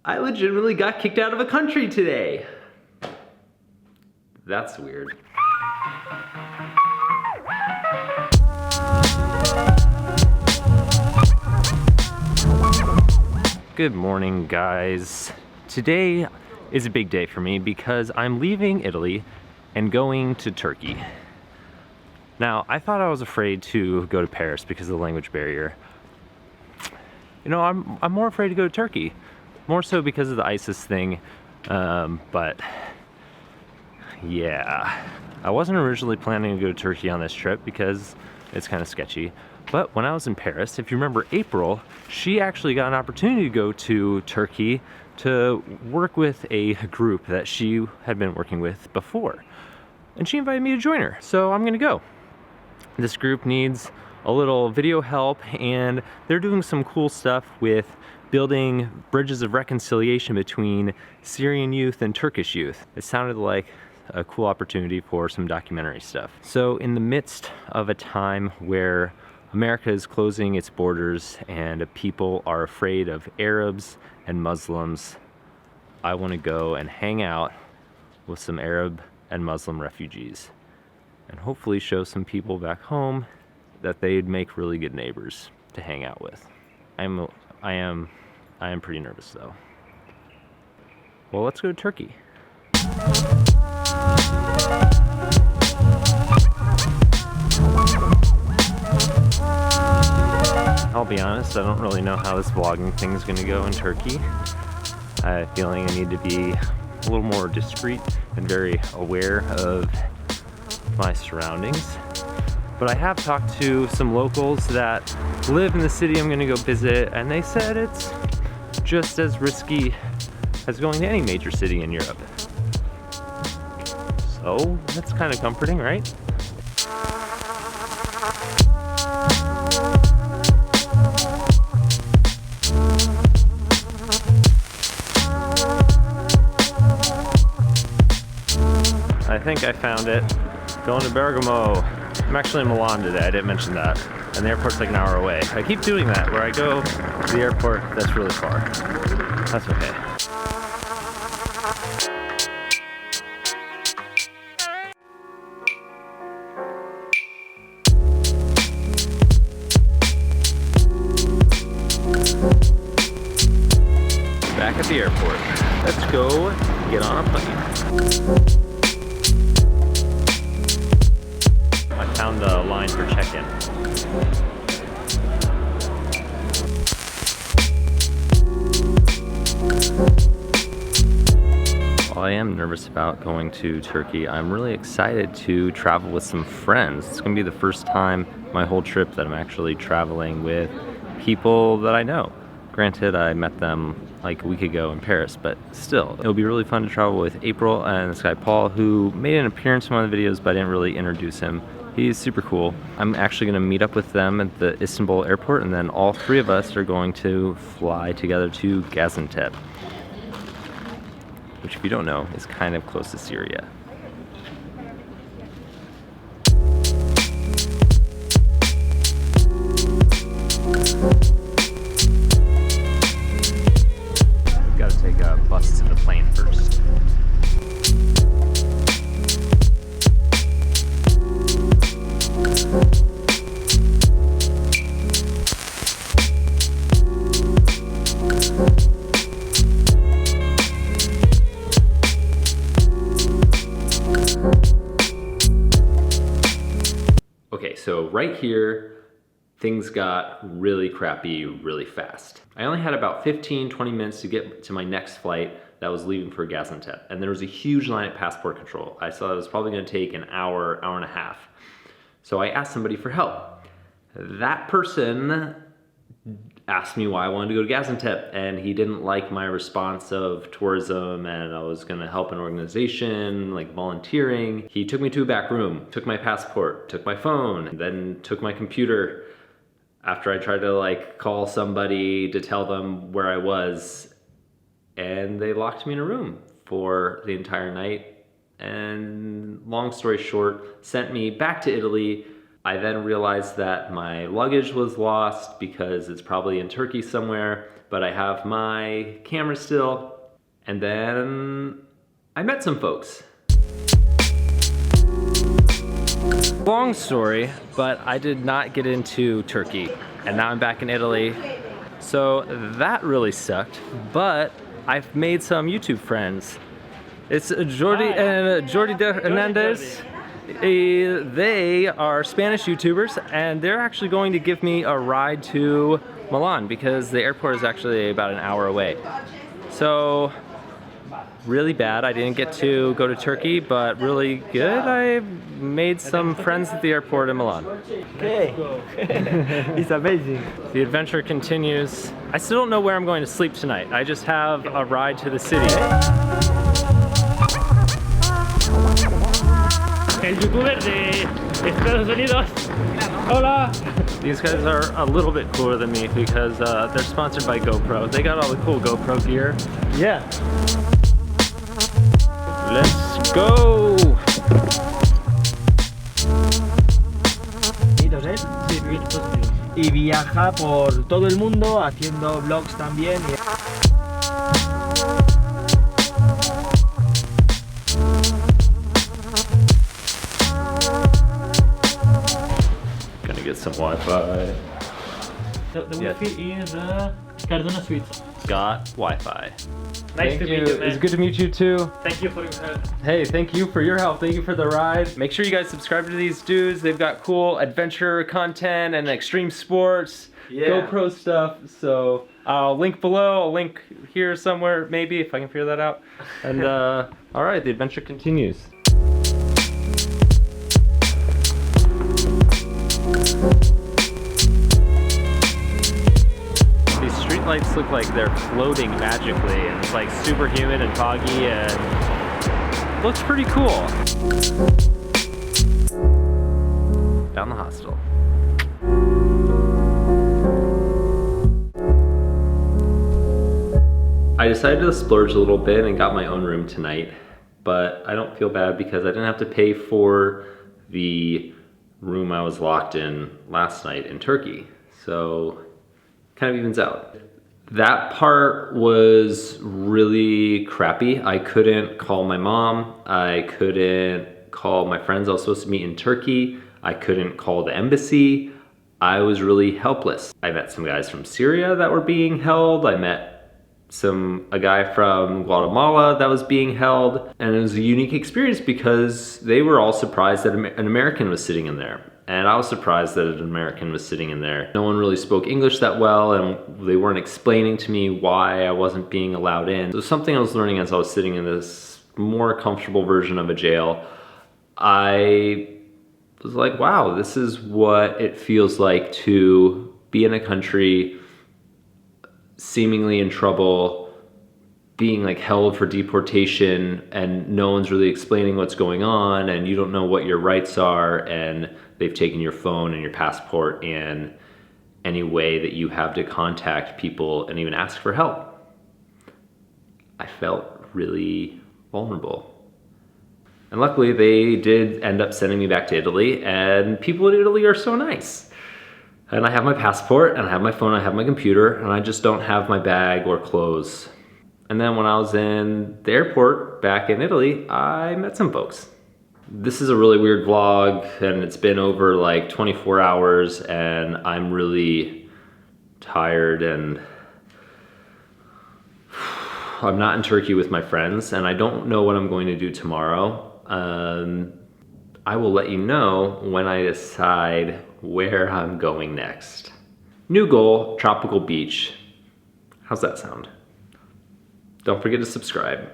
I legitimately got kicked out of a country today. That's weird. Good morning, guys. Today is a big day for me because I'm leaving Italy and going to Turkey. Now, I thought I was afraid to go to Paris because of the language barrier. You know, I'm more afraid to go to Turkey, more so because of the ISIS thing. But yeah, I wasn't originally planning to go to Turkey on this trip because it's kind of sketchy. But when I was in Paris, if you remember April, she actually got an opportunity to go to Turkey to work with a group that she had been working with before. And she invited me to join her, so I'm gonna go. This group needs a little video help, and they're doing some cool stuff with building bridges of reconciliation between Syrian youth and Turkish youth. It sounded like a cool opportunity for some documentary stuff. So in the midst of a time where America is closing its borders and people are afraid of Arabs and Muslims, I want to go and hang out with some Arab and Muslim refugees and hopefully show some people back home that they'd make really good neighbors to hang out with. I am pretty nervous though. Well, let's go to Turkey. I'll be honest, I don't really know how this vlogging thing is going to go in Turkey. I have a feeling I need to be a little more discreet and very aware of my surroundings. But I have talked to some locals that live in the city I'm going to go visit, and they said it's just as risky as going to any major city in Europe. So that's kind of comforting, right? I think I found it. Going to Bergamo. I'm actually in Milan today, I didn't mention that. And the airport's like an hour away. I keep doing that, where I go to the airport that's really far. That's okay. Back at the airport. Let's go get on a plane. I found a line for check-in. While I am nervous about going to Turkey, I'm really excited to travel with some friends. It's gonna be the first time my whole trip that I'm actually traveling with people that I know. Granted, I met them like a week ago in Paris, but still, it'll be really fun to travel with April and this guy Paul, who made an appearance in one of the videos, but I didn't really introduce him. He's super cool. I'm actually gonna meet up with them at the Istanbul airport, and then all three of us are going to fly together to Gaziantep, which if you don't know, is kind of close to Syria. Gotta take a bus to the plane first. Okay, so right here, things got really crappy really fast. I only had about 15-20 minutes to get to my next flight that was leaving for Gaziantep, and there was a huge line at passport control. I saw it was probably gonna take an hour, hour and a half. So I asked somebody for help. That person asked me why I wanted to go to Gaziantep, and he didn't like my response of tourism and I was gonna help an organization, like volunteering. He took me to a back room, took my passport, took my phone, then took my computer after I tried to like call somebody to tell them where I was, and they locked me in a room for the entire night, and long story short, sent me back to Italy I then realized that my luggage was lost because it's probably in Turkey somewhere, but I have my camera still. And then I met some folks. Long story, but I did not get into Turkey. And now I'm back in Italy. So that really sucked, but I've made some YouTube friends. It's Jordi and Jordi Hernandez. They are Spanish YouTubers, and they're actually going to give me a ride to Milan because the airport is actually about an hour away. So really bad I didn't get to go to Turkey, but really good I made some friends at the airport in Milan. Okay. It's amazing. The adventure continues. I still don't know where I'm going to sleep tonight. I just have a ride to the city. El youtuber de Estados Unidos. Hola. These guys are a little bit cooler than me because they're sponsored by GoPro. They got all the cool GoPro gear. Yeah. Let's go! Sí, y viaja por todo el mundo haciendo vlogs también. Gonna get some Wi-Fi. The Wi-Fi is Cardona Suite. Got Wi-Fi. Nice to meet you, man. It's good to meet you too. Thank you for your help. Hey, thank you for your help. Thank you for the ride. Make sure you guys subscribe to these dudes. They've got cool adventure content and extreme sports, GoPro stuff. So I'll link below. I'll link here somewhere, maybe, if I can figure that out. And all right, the adventure continues. Lights look like they're floating magically, and it's like super humid and foggy and looks pretty cool. Down the hostel. I decided to splurge a little bit and got my own room tonight, but I don't feel bad because I didn't have to pay for the room I was locked in last night in Turkey. So kind of evens out. That part was really crappy. I couldn't call my mom. I couldn't call my friends I was supposed to meet in Turkey. I couldn't call the embassy. I was really helpless. I met some guys from Syria that were being held. I met a guy from Guatemala that was being held. And it was a unique experience because they were all surprised that an American was sitting in there. And I was surprised that an American was sitting in there. No one really spoke English that well, and they weren't explaining to me why I wasn't being allowed in. So something I was learning as I was sitting in this more comfortable version of a jail. I was like, wow, this is what it feels like to be in a country seemingly in trouble, being like held for deportation, and no one's really explaining what's going on, and you don't know what your rights are, and they've taken your phone and your passport and any way that you have to contact people and even ask for help. I felt really vulnerable. And luckily they did end up sending me back to Italy, and people in Italy are so nice. And I have my passport, and I have my phone, I have my computer, and I just don't have my bag or clothes. And then when I was in the airport back in Italy, I met some folks. This is a really weird vlog, and it's been over like 24 hours, and I'm really tired, and I'm not in Turkey with my friends, and I don't know what I'm going to do tomorrow. I will let you know when I decide where I'm going next. New goal, tropical beach. How's that sound? Don't forget to subscribe.